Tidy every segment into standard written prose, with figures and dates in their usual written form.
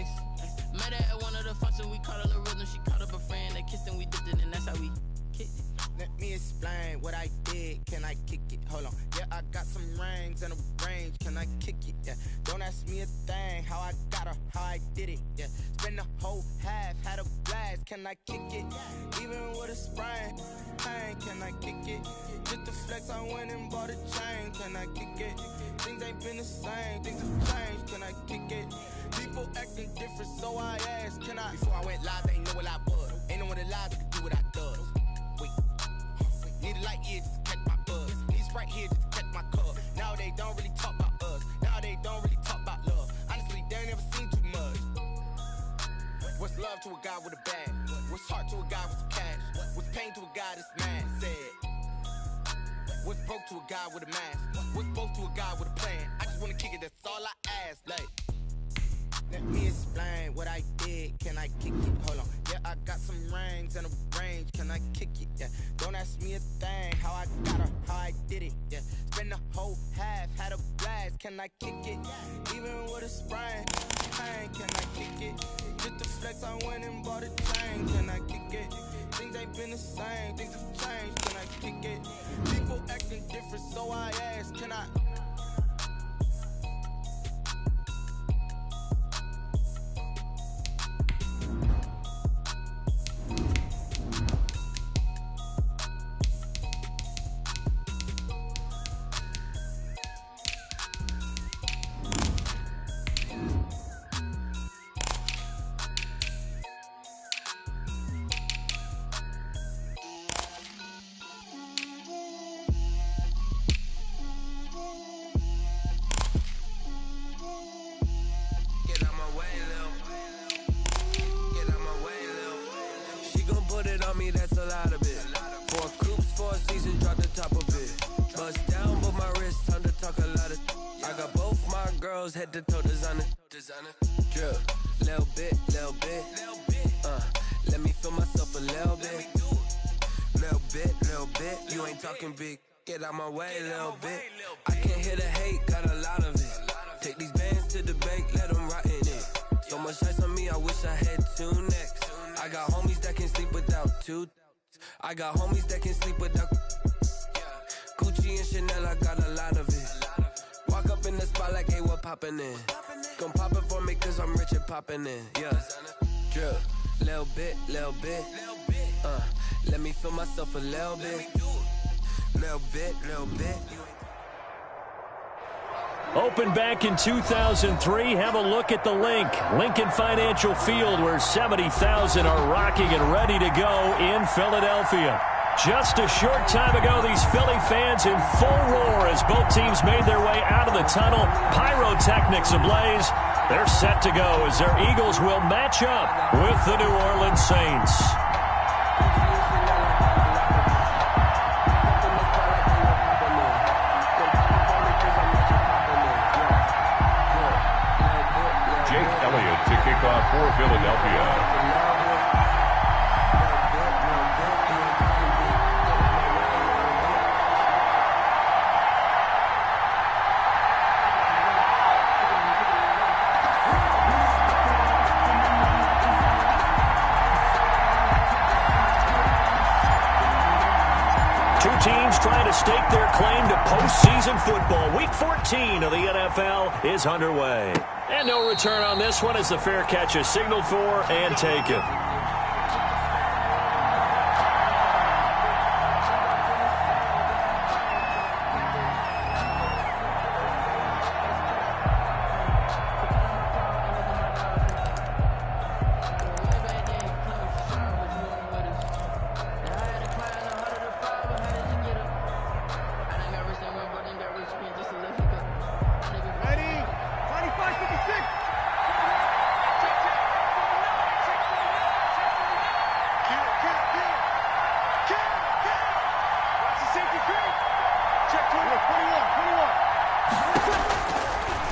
nice. Met her at one of the functions, we caught a little rhythm. She caught up a friend, they kissed and we dipped it, and that's how we kicked it. Let me explain what I did. Can I kick it? Hold on. Yeah, I got some rings and a range. Can I kick it? Yeah. Don't ask me a thing. How I got her, how I did it. Yeah. Spend the whole half, had a blast. Can I kick it? Even with a sprain. Pain, can I kick it? Just to flex, I went and bought a chain. Can I kick it? Things ain't been the same. Things have changed. Can I kick it? People acting different, so I asked, can I? Before I went live, they know what I was. Ain't no one alive that can do what I does. Wait. Need a light year just to catch my buzz. Need Sprite here just to catch my cup. Now they don't really talk about us. Now they don't really talk about love. Honestly, they ain't never seen too much. What's love to a guy with a bag? What's heart to a guy with some cash? What's pain to a guy that's mad? Said. What's broke to a guy with a mask? What's both to a guy with a plan? I just wanna kick it, that's all I ask. Like, let me explain what I did. Can I kick it? Hold on. Yeah, I got some rings and a range. Can I kick it? Yeah. Don't ask me a thing. How I got her, how I did it. Yeah. Spend the whole half, had a blast. Can I kick it? Even with a sprain. Pain, can I kick it? Just to flex, I went and bought a chain. Can I kick it? Things ain't been the same. Things have changed. Can I kick it? People acting different, so I asked, can I? That's a lot of it. 4 coops, 4 seasons, drop the top of it. Bust down, but my wrist, time to talk a lot of. I got both my girls head to toe designer. Drip, little bit. Let me feel myself a little bit. Little bit. You ain't talking big. Get out my way, little bit. I can't hear the hate, got a lot of it. Take these bands to the bank, let them rot in it. So much ice on me, I wish I had 2 necks. I got homies that can sleep without 2. I got homies that can sleep without Gucci and Chanel, I got a lot of it. Walk up in the spot like, hey, what poppin' in? Gon' pop it for me cause I'm rich and poppin' in. Yeah, drip, little bit. Let me feel myself a little bit. Little bit. Opened back in 2003. Have a look at the Lincoln Financial Field, where 70,000 are rocking and ready to go in Philadelphia. Just a short time ago, these Philly fans in full roar as both teams made their way out of the tunnel. Pyrotechnics ablaze. They're set to go as their Eagles will match up with the New Orleans Saints. To kick off for Philadelphia. Two teams trying to stake their claim to postseason football. Week 14 of the NFL is underway. And no return on this one as the fair catch is signaled for and taken.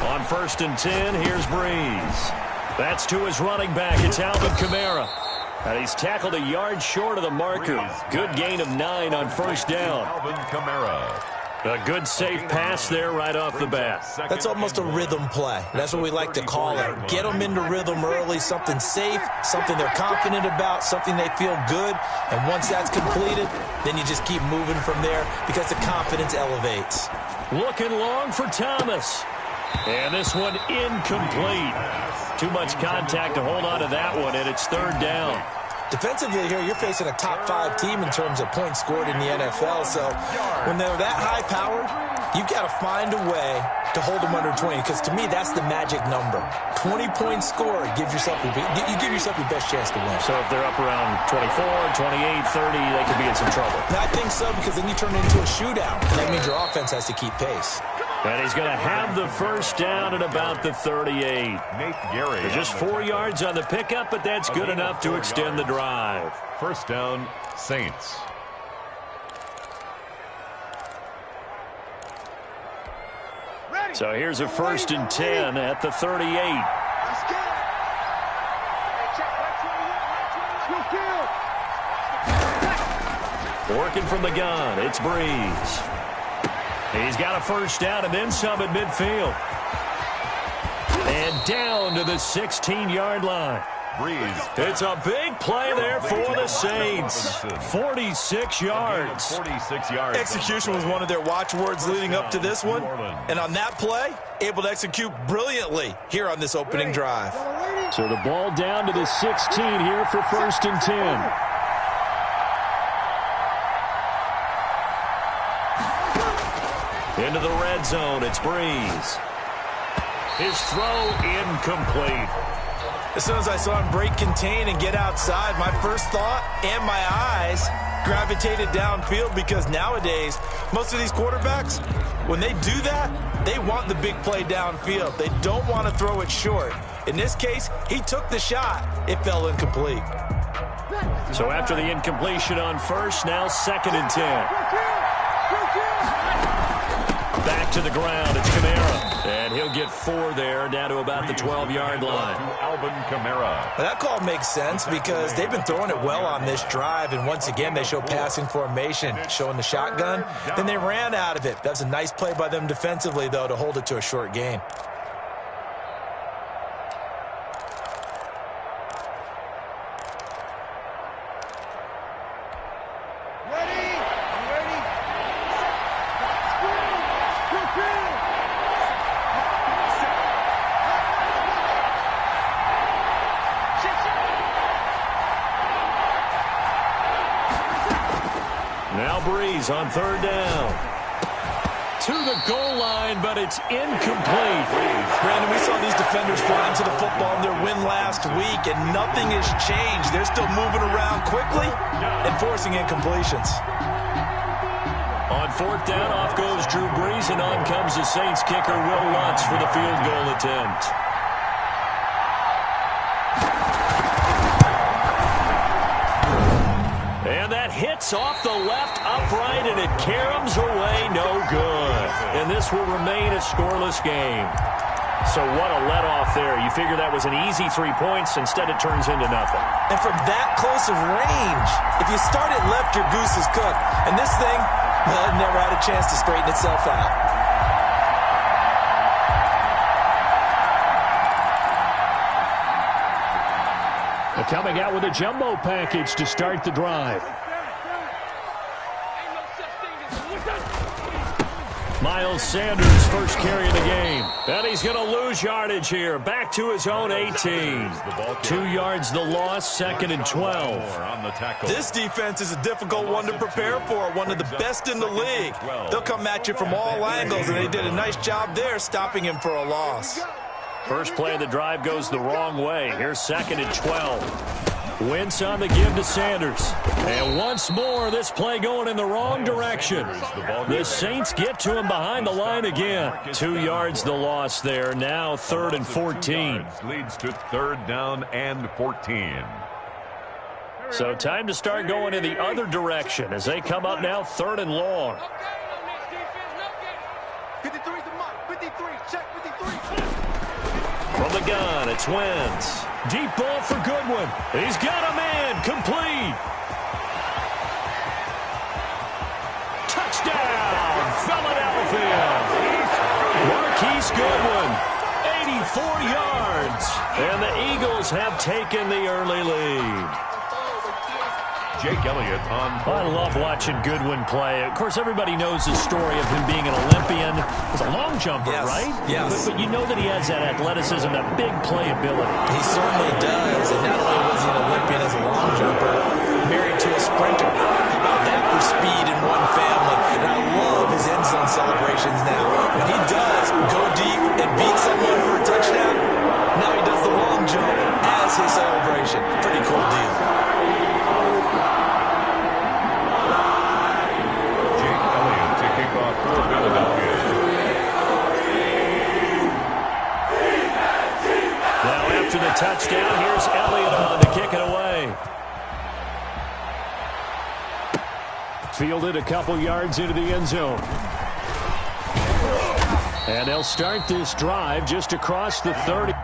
On 1st and 10, here's Breeze. That's to his running back. It's Alvin Kamara. And he's tackled a yard short of the marker. Good gain of 9 on 1st down. Alvin Kamara. A good safe pass there right off the bat. That's almost a rhythm play. That's what we like to call it. Get them into rhythm early, something safe, something they're confident about, something they feel good. And once that's completed, then you just keep moving from there because the confidence elevates. Looking long for Thomas. And this one incomplete. Too much contact to hold on to that one, and it's third down. Defensively here, you're facing a top 5 team in terms of points scored in the NFL. So when they're that high-powered, you've got to find a way to hold them under 20, because to me, that's the magic number. 20 points scored, you give yourself your best chance to win. So if they're up around 24, 28, 30, they could be in some trouble. I think so, because then you turn it into a shootout, and that means your offense has to keep pace. And he's going to have the first down at about the 38. They're just 4 yards on the pickup, but that's good enough to extend the drive. First down, Saints. So here's a 1st and 10 at the 38. Working from the gun, it's Breeze. He's got a first down and then some at midfield. And down to the 16-yard line. Breeze. It's a big play there for the Saints. 46 yards. 46 yards. Execution was one of their watchwords leading up to this one. And on that play, able to execute brilliantly here on this opening drive. So the ball down to the 16 here for 1st and 10. Into the red zone, it's Breeze. His throw incomplete. As soon as I saw him break contain and get outside, my first thought and my eyes gravitated downfield, because nowadays, most of these quarterbacks, when they do that, they want the big play downfield. They don't want to throw it short. In this case, he took the shot. It fell incomplete. So after the incompletion on first, now 2nd and 10. Back to the ground, it's Kamara. And he'll get 4 there, down to about the 12-yard line. Alvin Kamara. That call makes sense because they've been throwing it well on this drive, and once again they show passing formation, showing the shotgun. Then they ran out of it. That's a nice play by them defensively, though, to hold it to a short gain. Breeze on 3rd down. To the goal line, but it's incomplete. Brandon, we saw these defenders flying to the football in their win last week, and nothing has changed. They're still moving around quickly and forcing incompletions. On 4th down, off goes Drew Brees, and on comes the Saints kicker, Will Lutz, for the field goal attempt. And that hits off the left upright, and it caroms away, no good. And this will remain a scoreless game. So what a let-off there. You figure that was an easy 3 points. Instead, it turns into nothing. And from that close of range, if you start it left, your goose is cooked. And this thing, well, it never had a chance to straighten itself out. Coming out with a jumbo package to start the drive. Miles Sanders, first carry of the game. And he's going to lose yardage here. Back to his own 18. 2 yards the loss, 2nd and 12. This defense is a difficult one to prepare for, one of the best in the league. They'll come at you from all angles, and they did a nice job there stopping him for a loss. First play of the drive goes the wrong way. Here's 2nd and 12. Wentz on the give to Sanders. And once more, this play going in the wrong direction. The Saints get to him behind the line again. 2 yards the loss there. Now 3rd and 14. Leads to 3rd down and 14. So time to start going in the other direction as they come up now 3rd and long. 53 the mark. 53. Check 53. From the gun, it's Wentz. Deep ball for Goodwin. He's got a man. Complete. Touchdown. touchdown, Philadelphia. Marquise Goodwin, 84 yards. And the Eagles have taken the early lead. Jake Elliott on. I love watching Goodwin play. Of course, everybody knows the story of him being an Olympian. He's a long jumper, yes, right? Yes. But you know that he has that athleticism, that big playability. He certainly does. And not only was he an Olympian as a long jumper, married to a sprinter. How about that for speed in one family? And I love his end zone celebrations now. When he does go deep and beat someone for a touchdown, now he does the long jump as his celebration. Pretty cool deal. Now after the touchdown, here's Elliott on to kick it away. Fielded a couple yards into the end zone. And they'll start this drive just across the 30.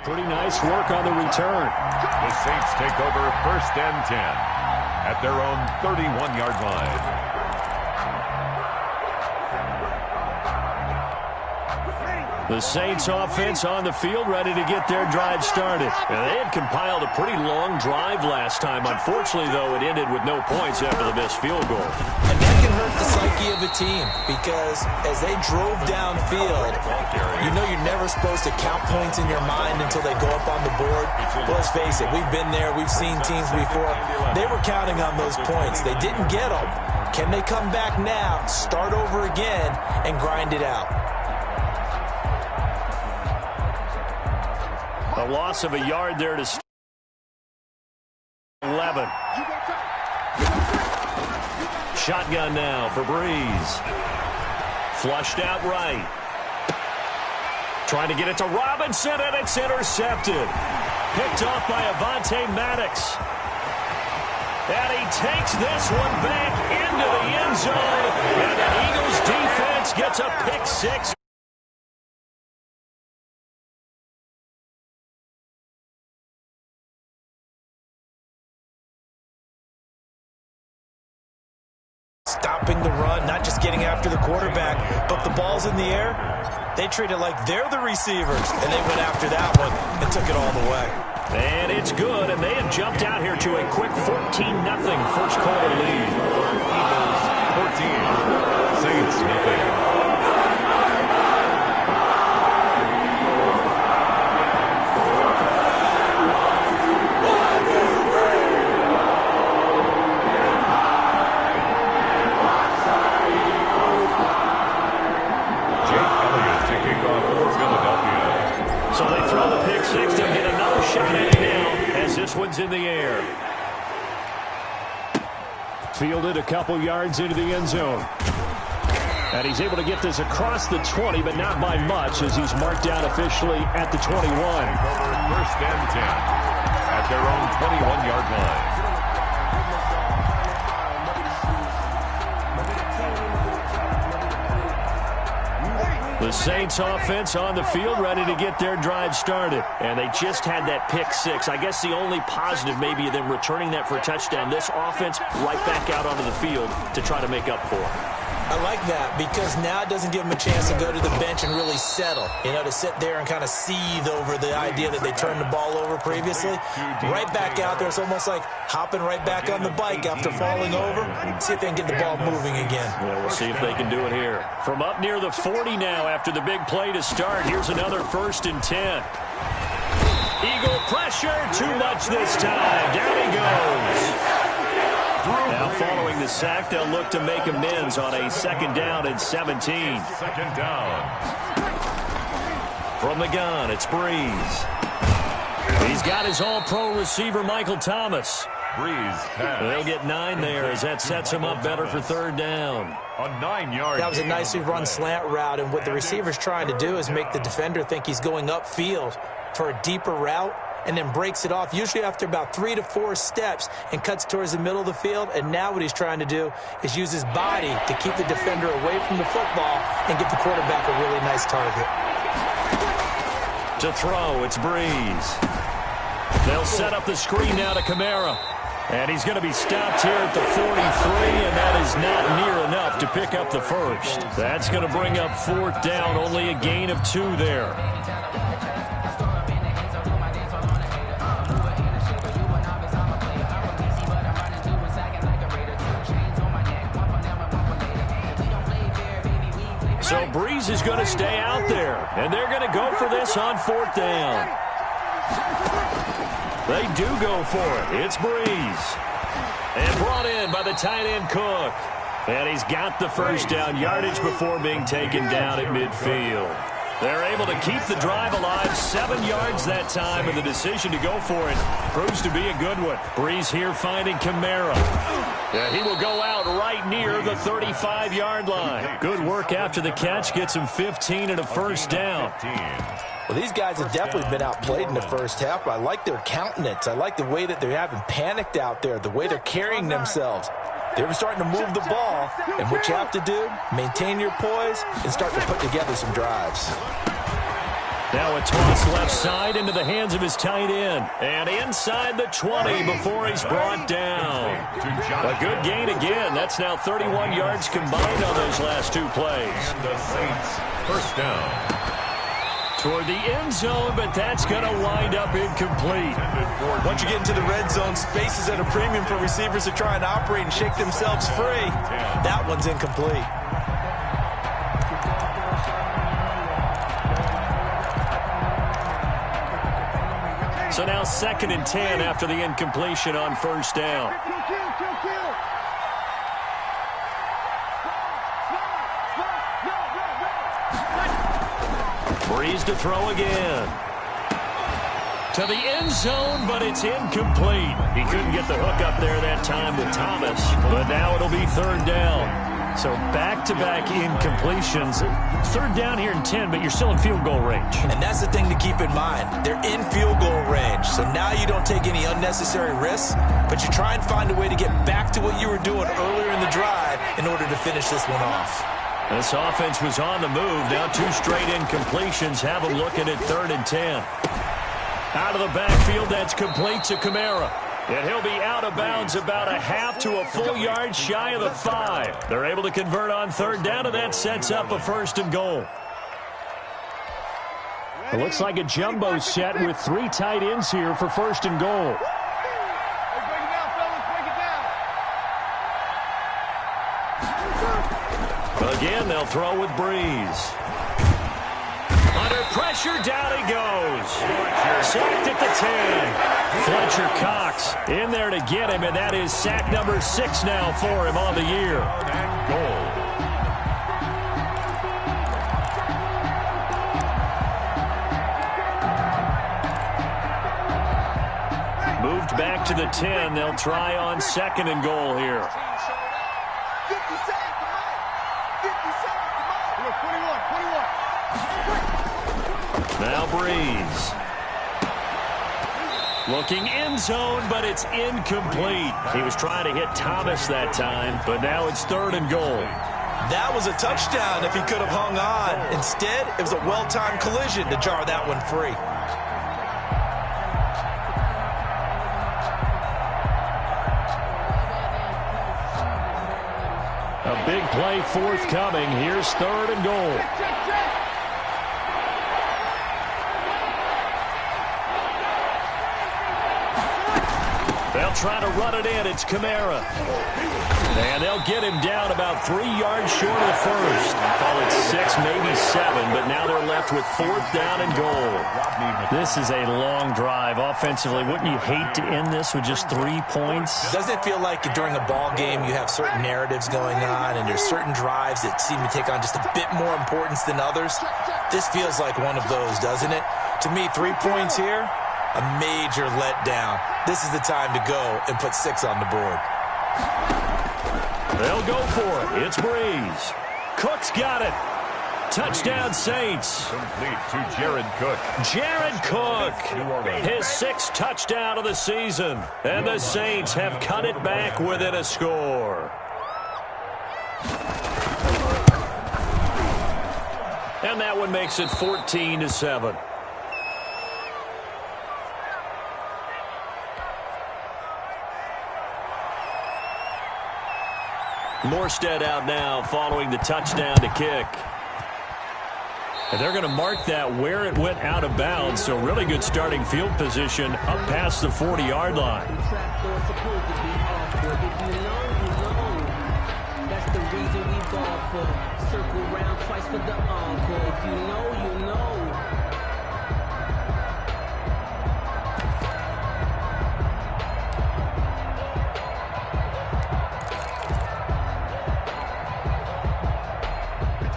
Pretty nice work on the return. The Saints take over 1st and 10 at their own 31-yard line. The Saints offense on the field, ready to get their drive started. And they had compiled a pretty long drive last time. Unfortunately, though, it ended with no points after the missed field goal. And that can hurt the psyche of a team because as they drove downfield, you know you're never supposed to count points in your mind until they go up on the board. Well, let's face it, we've been there. We've seen teams before. They were counting on those points. They didn't get them. Can they come back now, start over again, and grind it out? A loss of a yard there to 11. Shotgun now for Breeze. Flushed out right. Trying to get it to Robinson, and it's intercepted. Picked off by Avonte Maddox. And he takes this one back into the end zone. And the Eagles defense gets a pick six. Stopping the run, not just getting after the quarterback, but the ball's in the air. They treat it like they're the receivers, and they went after that one and took it all the way. And it's good, and they have jumped out here to a quick 14-0 first quarter lead. Eagles 14, Saints nothing. This one's in the air. Fielded a couple yards into the end zone. And he's able to get this across the 20, but not by much as he's marked down officially at the 21. First and 10 at their own 21-yard line. The Saints offense on the field ready to get their drive started. And they just had that pick six. I guess the only positive maybe of them returning that for a touchdown. This offense right back out onto the field to try to make up for it. I like that because now it doesn't give them a chance to go to the bench and really settle, to sit there and kind of seethe over the idea that they turned the ball over previously. Right back out there. It's almost like hopping right back on the bike after falling over. See if they can get the ball moving again. Yeah, we'll see if they can do it here. From up near the 40 now after the big play to start. Here's another 1st and 10. Eagle pressure. Too much this time. Down he goes. Now following the sack, they'll look to make amends on a 2nd down and 17. 2nd down. From the gun, it's Breeze. He's got his all-pro receiver, Michael Thomas. Breeze pass. They'll get 9 there as that sets him up better for 3rd down. A 9-yard. That was a nicely run slant route, and what the receiver's trying to do is make the defender think he's going upfield for a deeper route, and then breaks it off, usually after about 3 to 4 steps, and cuts towards the middle of the field. And now what he's trying to do is use his body to keep the defender away from the football and give the quarterback a really nice target. To throw, it's Breeze. They'll set up the screen now to Kamara. And he's going to be stopped here at the 43, and that is not near enough to pick up the first. That's going to bring up 4th down, only a gain of 2 there. So Breeze is going to stay out there, and they're going to go for this on 4th down. They do go for it. It's Breeze. And brought in by the tight end Cook. And he's got the 1st down yardage before being taken down at midfield. They're able to keep the drive alive, 7 yards that time, and the decision to go for it proves to be a good one. Breeze here finding Kamara. Yeah, he will go out right near the 35-yard line. Good work after the catch, gets him 15 and a 1st down. Well, these guys have definitely been outplayed in the first half, but I like their countenance. I like the way that they haven't panicked out there, the way they're carrying themselves. They're starting to move the ball, and what you have to do, maintain your poise and start to put together some drives. Now a toss left side into the hands of his tight end. And inside the 20 before he's brought down. A good gain again. That's now 31 yards combined on those last 2 plays. And the Saints, 1st down. Toward the end zone, but that's going to wind up incomplete. Once you get into the red zone, space is at a premium for receivers to try and operate and shake themselves free. That one's incomplete. So now 2nd and 10 after the incompletion on 1st down. Breeze to throw again. To the end zone, but it's incomplete. He couldn't get the hook up there that time with Thomas, but now it'll be 3rd down. So back-to-back incompletions. 3rd down here in 10, but you're still in field goal range. And that's the thing to keep in mind. They're in field goal range, so now you don't take any unnecessary risks, but you try and find a way to get back to what you were doing earlier in the drive in order to finish this one off. This offense was on the move. Now 2 straight incompletions have them looking at 3rd and 10. Out of the backfield, that's complete to Kamara. And he'll be out of bounds about a half to a full yard shy of the 5. They're able to convert on 3rd down, and that sets up a 1st and goal. It looks like a jumbo set with 3 tight ends here for 1st and goal. Again, they'll throw with Breeze. Under pressure, down he goes. Sacked at the 10. Fletcher Cox in there to get him, and that is sack number 6 now for him on the year. Moved back to the 10. They'll try on 2nd and goal here. Now Breeze. Looking end zone, but it's incomplete. He was trying to hit Thomas that time, but now it's 3rd and goal. That was a touchdown if he could have hung on. Instead, it was a well-timed collision to jar that one free. A big play forthcoming. Here's 3rd and goal. They'll try to run it in. It's Kamara. And they'll get him down about 3 yards short of the first. Call it 6, maybe 7, but now they're left with 4th down and goal. This is a long drive offensively. Wouldn't you hate to end this with just 3 points? Doesn't it feel like during a ball game you have certain narratives going on and there's certain drives that seem to take on just a bit more importance than others? This feels like one of those, doesn't it? To me, 3 points here, a major letdown. This is the time to go and put 6 on the board. They'll go for it. It's Breeze. Cook's got it. Touchdown, Saints. Complete to Jared Cook. Jared Cook, his 6th touchdown of the season. And the Saints have cut it back within a score. And that one makes it 14-7. Morstead out now following the touchdown to kick. And they're going to mark that where it went out of bounds, so really good starting field position up past the 40-yard line. That's the reason we ball for. Circle round twice for the encore. If you know, you know.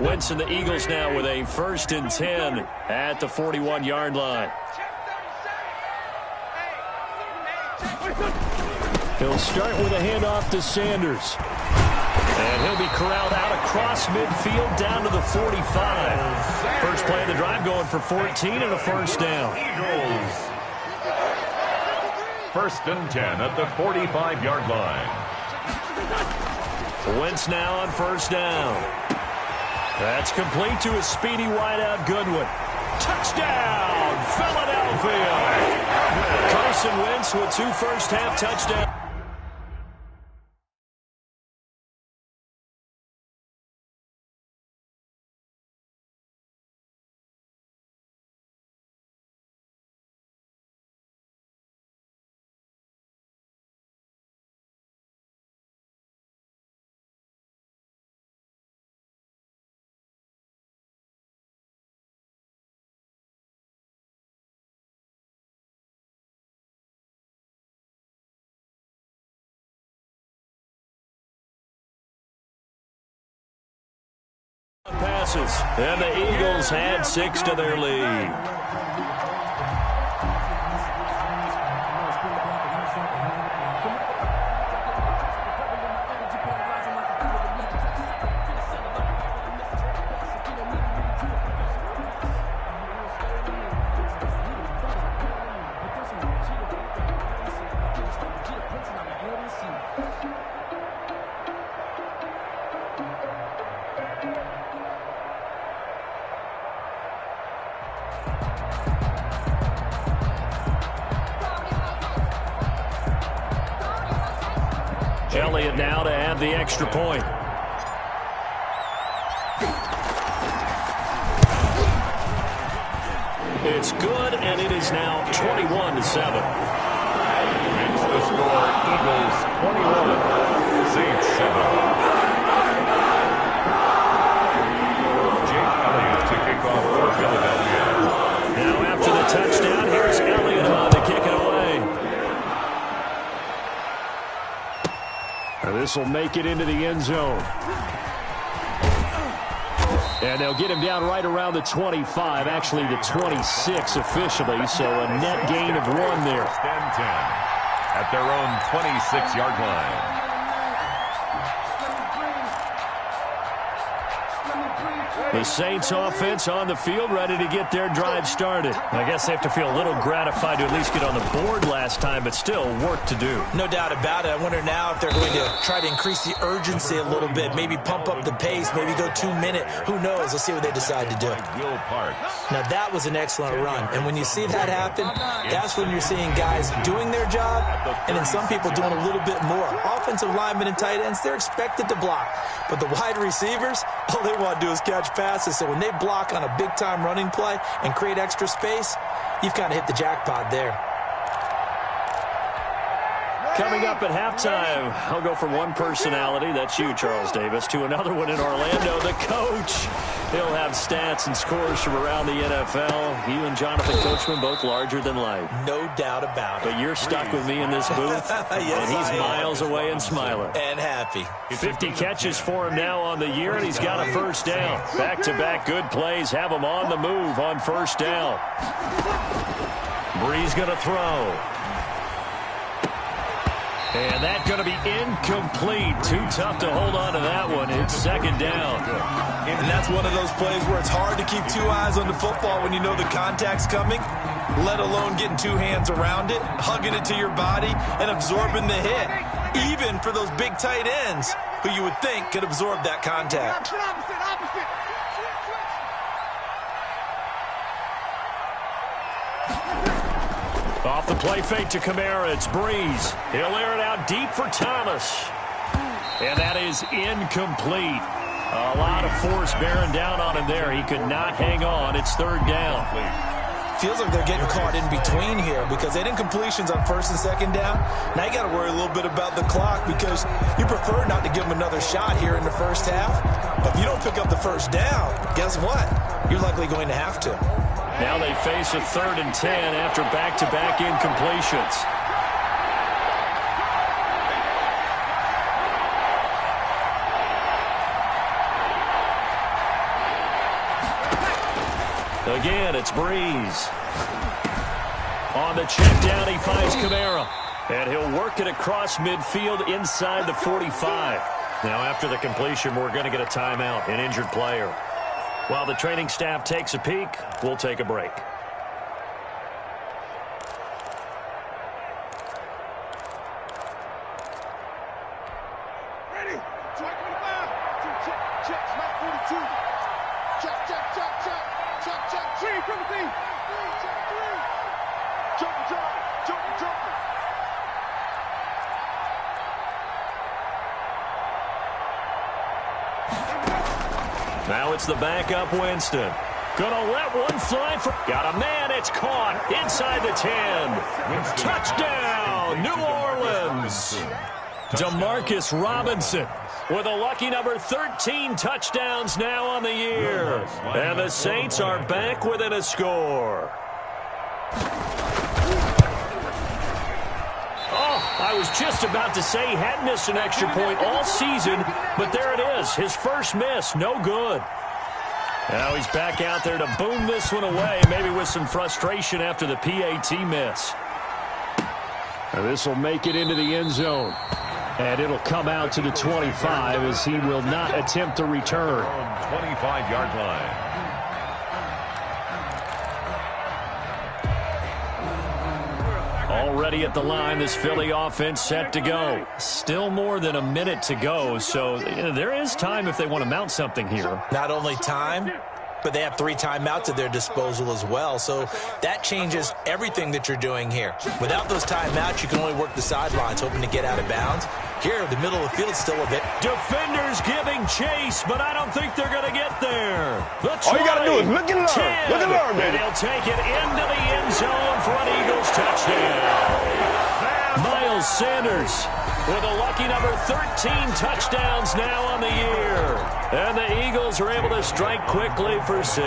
Wentz and the Eagles now with a 1st and 10 at the 41-yard line. He'll start with a handoff to Sanders. And he'll be corralled out across midfield down to the 45. First play of the drive going for 14 and a 1st down. Eagles. 1st and 10 at the 45-yard line. Wentz now on 1st down. That's complete to a speedy wideout Goodwin. Touchdown, Philadelphia! Carson Wentz with 2 first-half touchdowns. Passes, and the Eagles had 6 to their lead. Elliott now to add the extra point. It's good, and it is now 21-7. Makes the score Eagles 21, Saints 7. Jake Elliott to kick off for Philadelphia. Now after the touchdown, here's Elliott on to kick it away. This will make it into the end zone. And they'll get him down right around the 25, actually the 26 officially, so a net gain of 1 there. 1st and 10 at their own 26-yard line. The Saints offense on the field, ready to get their drive started. I guess they have to feel a little gratified to at least get on the board last time, but still work to do. No doubt about it. I wonder now if they're going to try to increase the urgency a little bit, maybe pump up the pace, maybe go 2 minute. Who knows? Let's see what they decide to do. Now, that was an excellent run, and when you see that happen, that's when you're seeing guys doing their job and then some people doing a little bit more. Offensive linemen and tight ends, they're expected to block, but the wide receivers, all they want to do is catch passes. So when they block on a big-time running play and create extra space, you've kind of hit the jackpot there. Coming up at halftime, I'll go from one personality, that's you, Charles Davis, to another one in Orlando, the coach. He'll have stats and scores from around the NFL. You and Jonathan Coachman, both larger than life. No doubt about it. But you're stuck with me in this booth, yes, and he's miles away and smiling. And happy. 50 catches for him now on the year, and he's got a first down. Back-to-back good plays have him on the move on first down. Breeze going to throw. And that's going to be incomplete. Too tough to hold on to that one. It's second down. And that's one of those plays where it's hard to keep two eyes on the football when you know the contact's coming, let alone getting two hands around it, hugging it to your body, and absorbing the hit. Even for those big tight ends who you would think could absorb that contact. Off the play fake to Kamara, it's Breeze. He'll air it out deep for Thomas. And that is incomplete. A lot of force bearing down on him there. He could not hang on. It's third down. Feels like they're getting caught in between here because they didn't completions on first and second down. Now you got to worry a little bit about the clock because you prefer not to give them another shot here in the first half. But if you don't pick up the first down, guess what? You're likely going to have to. Now they face a 3rd and 10 after back-to-back incompletions. Again, it's Breeze. On the check down, he finds Kamara. And he'll work it across midfield inside the 45. Now after the completion, we're going to get a timeout, an injured player. While the training staff takes a peek, we'll take a break. Ready? 225. Check, Mike 42. Check. 3 from the team. 3. Jump. Now it's the backup Winston. Gonna let one fly for... Got a man, it's caught inside the 10. Touchdown, New Orleans. Demarcus Robinson with a lucky number 13 touchdowns now on the year. And the Saints are back within a score. I was just about to say he hadn't missed an extra point all season, but there it is. His first miss, no good. Now he's back out there to boom this one away, maybe with some frustration after the PAT miss. This will make it into the end zone. And it'll come out to the 25 as he will not attempt to return. 25-yard line. Already at the line, this Philly offense set to go. Still more than a minute to go, so there is time if they want to mount something here. Not only time, but they have 3 timeouts at their disposal as well, so that changes everything that you're doing here. Without those timeouts, you can only work the sidelines, hoping to get out of bounds. Here, the middle of the field still a bit. Defenders giving chase, but I don't think they're going to get there. All you got to do is look and learn. Look and learn, baby. And he'll take it into the end zone for an Eagles touchdown. Miles Sanders with a lucky number 13 touchdowns now on the year. And the Eagles are able to strike quickly for 6.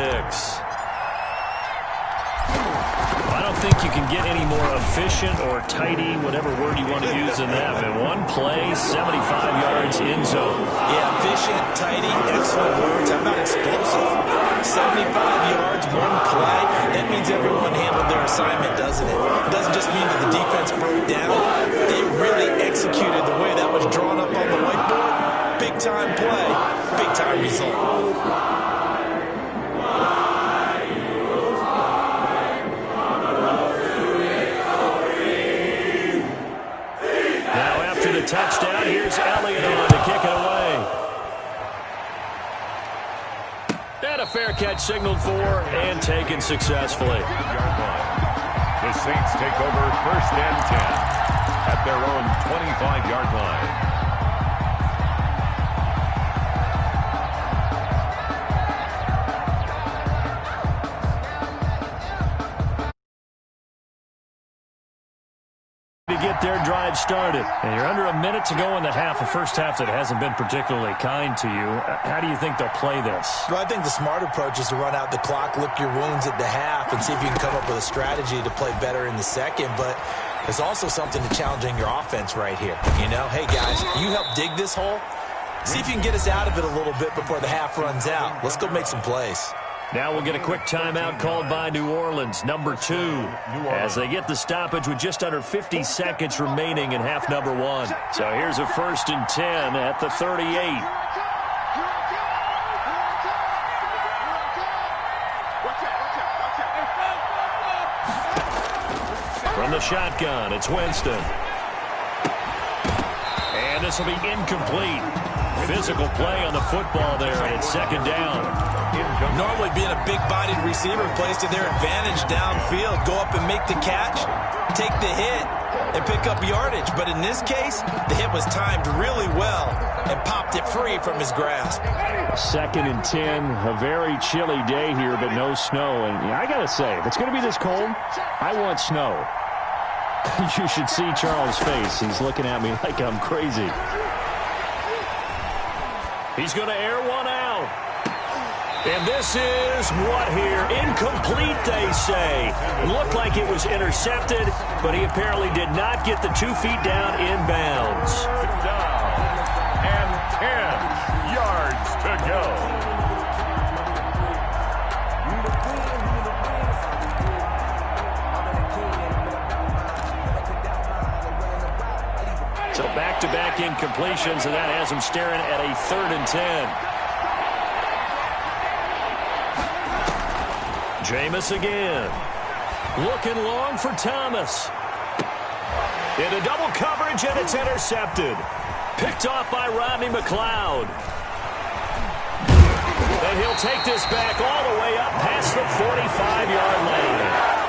I don't think you can get any more efficient or tidy, whatever word you want to use in that. In one play, 75 yards in zone. Yeah, efficient, tidy, excellent words. How about explosive? 75 yards, one play. That means everyone handled their assignment, doesn't it? It doesn't just mean that the defense broke down. They really executed the way that was drawn up on the whiteboard. Big-time play, big-time result. the touchdown. Here's Elliott on to kick it away. And a fair catch signaled for and taken successfully. The Saints take over 1st and 10 at their own 25-yard line. To get their drive started. And you're under a minute to go in the half, a first half that hasn't been particularly kind to you. How do you think they'll play this? Well, I think the smart approach is to run out the clock, lick your wounds at the half, and see if you can come up with a strategy to play better in the second. But there's also something to challenging your offense right here. You know, hey, guys, you help dig this hole. See if you can get us out of it a little bit before the half runs out. Let's go make some plays. Now we'll get a quick timeout called by New Orleans, number 2, as they get the stoppage with just under 50 seconds remaining in half number 1. So here's a 1st and 10 at the 38. From the shotgun, it's Winston. And this will be incomplete. Physical play on the football there, and it's 2nd down. Normally being a big-bodied receiver plays to their advantage downfield. Go up and make the catch, take the hit, and pick up yardage. But in this case, the hit was timed really well and popped it free from his grasp. 2nd and 10, a very chilly day here, but no snow. And I got to say, if it's going to be this cold, I want snow. You should see Charles' face. He's looking at me like I'm crazy. He's going to air one out. And this is what here? Incomplete, they say. Looked like it was intercepted, but he apparently did not get the 2 feet down inbounds. Down. And 10 yards to go. So back-to-back incompletions, and that has him staring at a 3rd and 10. Jameis again. Looking long for Thomas. Into double coverage, and it's intercepted. Picked off by Rodney McLeod. And he'll take this back all the way up past the 45-yard line.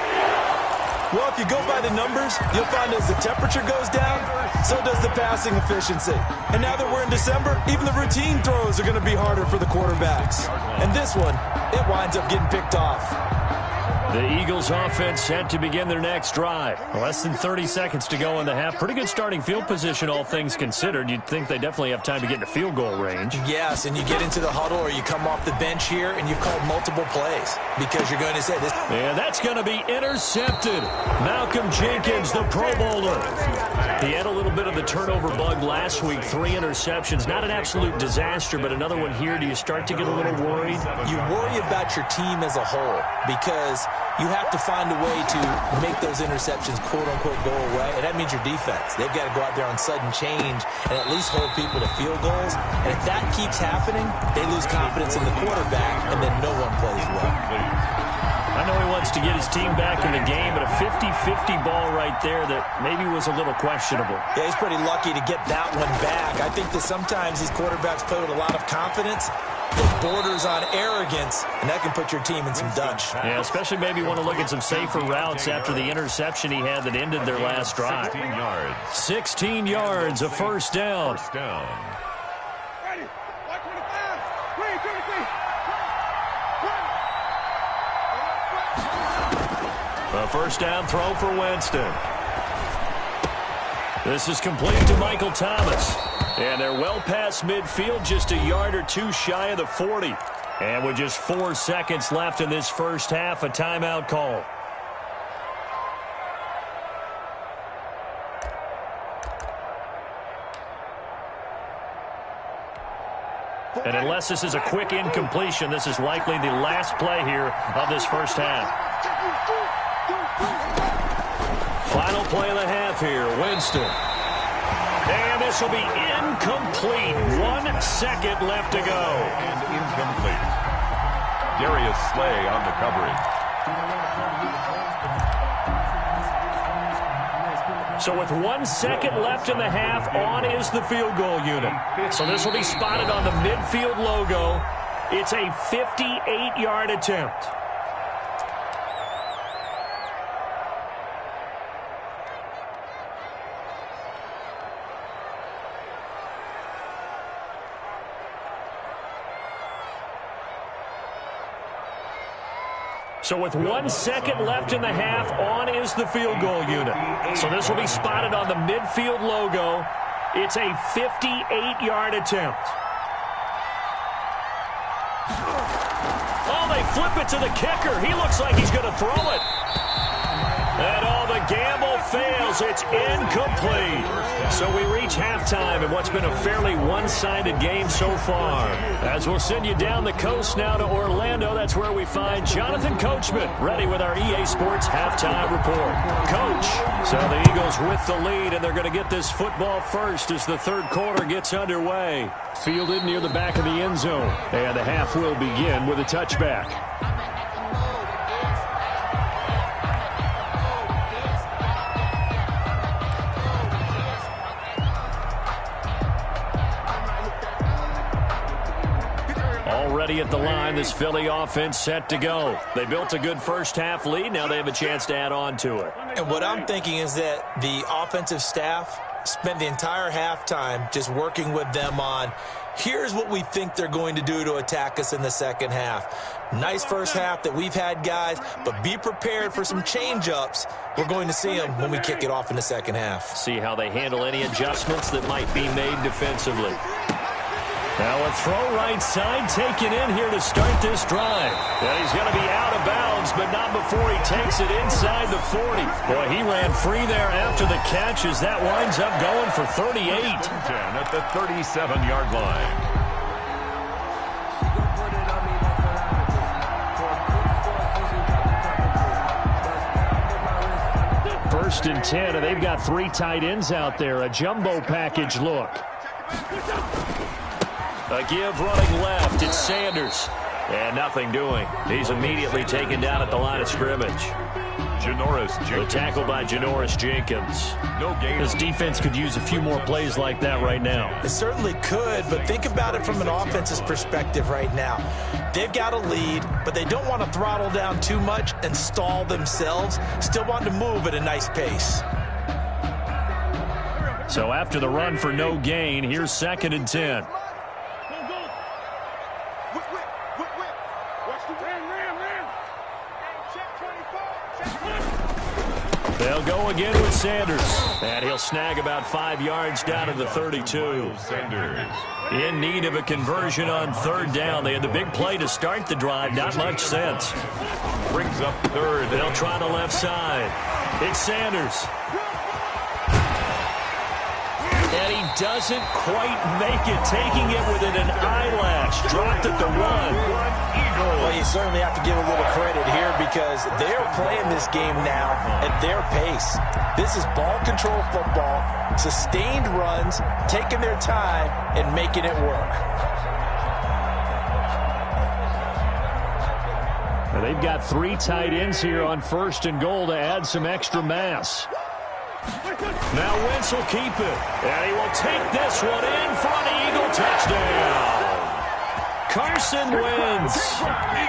Well, if you go by the numbers, you'll find as the temperature goes down, so does the passing efficiency. And now that we're in December, even the routine throws are going to be harder for the quarterbacks. And this one, it winds up getting picked off. The Eagles offense set to begin their next drive. Less than 30 seconds to go in the half. Pretty good starting field position, all things considered. You'd think they definitely have time to get into field goal range. Yes, and you get into the huddle or you come off the bench here and you've called multiple plays because you're going to say this. And that's going to be intercepted. Malcolm Jenkins, the Pro Bowler. He had a little bit of the turnover bug last week. 3 interceptions. Not an absolute disaster, but another one here. Do you start to get a little worried? You worry about your team as a whole because you have to find a way to make those interceptions, quote-unquote, go away, and that means your defense. They've got to go out there on sudden change and at least hold people to field goals. And if that keeps happening, they lose confidence in the quarterback, and then no one plays well. I know he wants to get his team back in the game, but a 50-50 ball right there that maybe was a little questionable. Yeah, he's pretty lucky to get that one back. I think that sometimes these quarterbacks play with a lot of confidence. It borders on arrogance, and that can put your team in some dutch. Yeah, especially maybe want to look at some safer routes after the interception he had that ended their last drive. 16 yards. 16 yards, a 1st down. First down. Ready. 125. 3, 33. A 1st down throw for Winston. This is complete to Michael Thomas. And they're well past midfield, just a yard or 2 shy of the 40. And with just 4 seconds left in this first half, a timeout call. And unless this is a quick incompletion, this is likely the last play here of this first half. Final play of the half here, Winston. And this will be incomplete. 1 second left to go. And incomplete. Darius Slay on the coverage. So with 1 second left in the half, on is the field goal unit. So this will be spotted on the midfield logo. It's a 58-yard attempt. So with 1 second left in the half, on is the field goal unit. So this will be spotted on the midfield logo. It's a 58-yard attempt. Oh, they flip it to the kicker. He looks like he's going to throw it. And all the gamble fails. It's incomplete. So we reach halftime in what's been a fairly one-sided game so far. As we'll send you down the coast now to Orlando, that's where we find Jonathan Coachman ready with our EA Sports halftime report. Coach, so the Eagles with the lead, and they're going to get this football first as the third quarter gets underway. Fielded near the back of the end zone. And the half will begin with a touchback. Already at the line, this Philly offense set to go. They built a good first half lead. Now they have a chance to add on to it. And what I'm thinking is that the offensive staff spent the entire halftime just working with them on, here's what we think they're going to do to attack us in the second half. Nice first half that we've had, guys, but be prepared for some change-ups. We're going to see them when we kick it off in the second half. See how they handle any adjustments that might be made defensively. Now a throw right side taken in here to start this drive. And he's going to be out of bounds, but not before he takes it inside the 40. Boy, he ran free there after the catch as that winds up going for 38. 10 at the 37-yard line. First and 10, and they've got 3 tight ends out there. A jumbo package look. A give running left. It's Sanders. And nothing doing. He's immediately taken down at the line of scrimmage. The tackle by Janoris Jenkins. No gain. This defense could use a few more plays like that right now. It certainly could, but think about it from an offense's perspective right now. They've got a lead, but they don't want to throttle down too much and stall themselves. Still want to move at a nice pace. So after the run for no gain, here's 2nd and 10. They'll go again with Sanders. And he'll snag about 5 yards down to the 32. Sanders. In need of a conversion on 3rd down. They had the big play to start the drive. Not much sense. Brings up 3rd. They'll try the left side. It's Sanders. And he doesn't quite make it, taking it within an eyelash. Dropped at the 1. Well, you certainly have to give a little credit here because they're playing this game now at their pace. This is ball control football, sustained runs, taking their time and making it work. Now they've got 3 tight ends here on 1st and goal to add some extra mass. Now Wentz will keep it, and he will take this one in for an Eagle touchdown. Carson Wentz,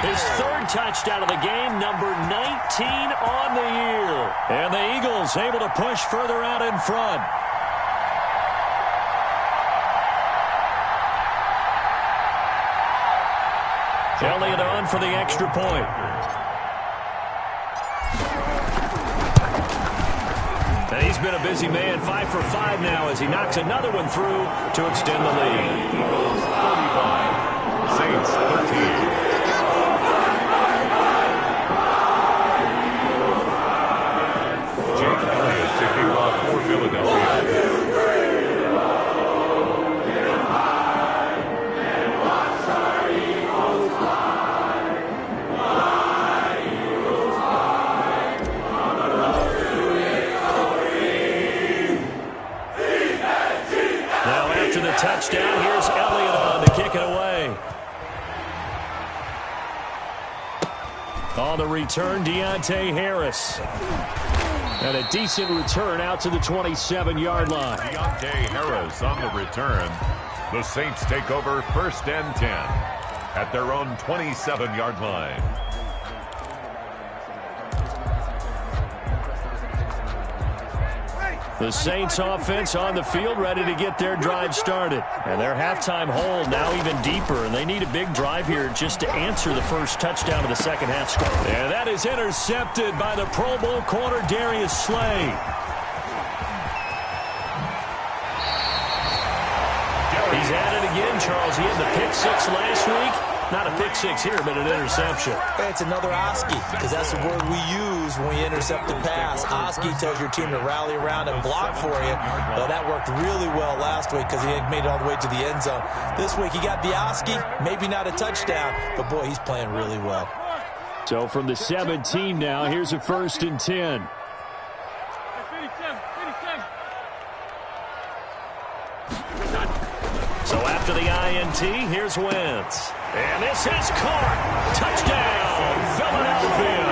his 3rd touchdown of the game, number 19 on the year. And the Eagles able to push further out in front. Elliott on for the extra point. And he's been a busy man, 5 for 5 now as he knocks another one through to extend the lead. Eagles 35. Saints 13. Jake Elliott to kick off for Philadelphia. Now after the touchdown, here's Elliott on to kick it away. On the return, Deontay Harris. And a decent return out to the 27-yard line. Deontay Harris on the return. The Saints take over 1st and 10 at their own 27-yard line. The Saints offense on the field, ready to get their drive started. And their halftime hole now even deeper, and they need a big drive here just to answer the first touchdown of the second half score. And that is intercepted by the Pro Bowl corner Darius Slay. He's at it again, Charles. He had the pick six last week. Not a pick six here, but an interception. It's another Oski, because that's the word we use when we intercept the pass. Oski tells your team to rally around and block for you. Well, that worked really well last week because he had made it all the way to the end zone. This week he got the Oski, maybe not a touchdown, but boy, he's playing really well. So from the 17 now, here's a 1st and 10. So after the INT, here's Wentz. And this is caught. Touchdown, Philadelphia.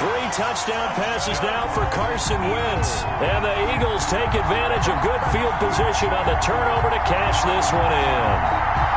3 touchdown passes now for Carson Wentz. And the Eagles take advantage of good field position on the turnover to cash this one in.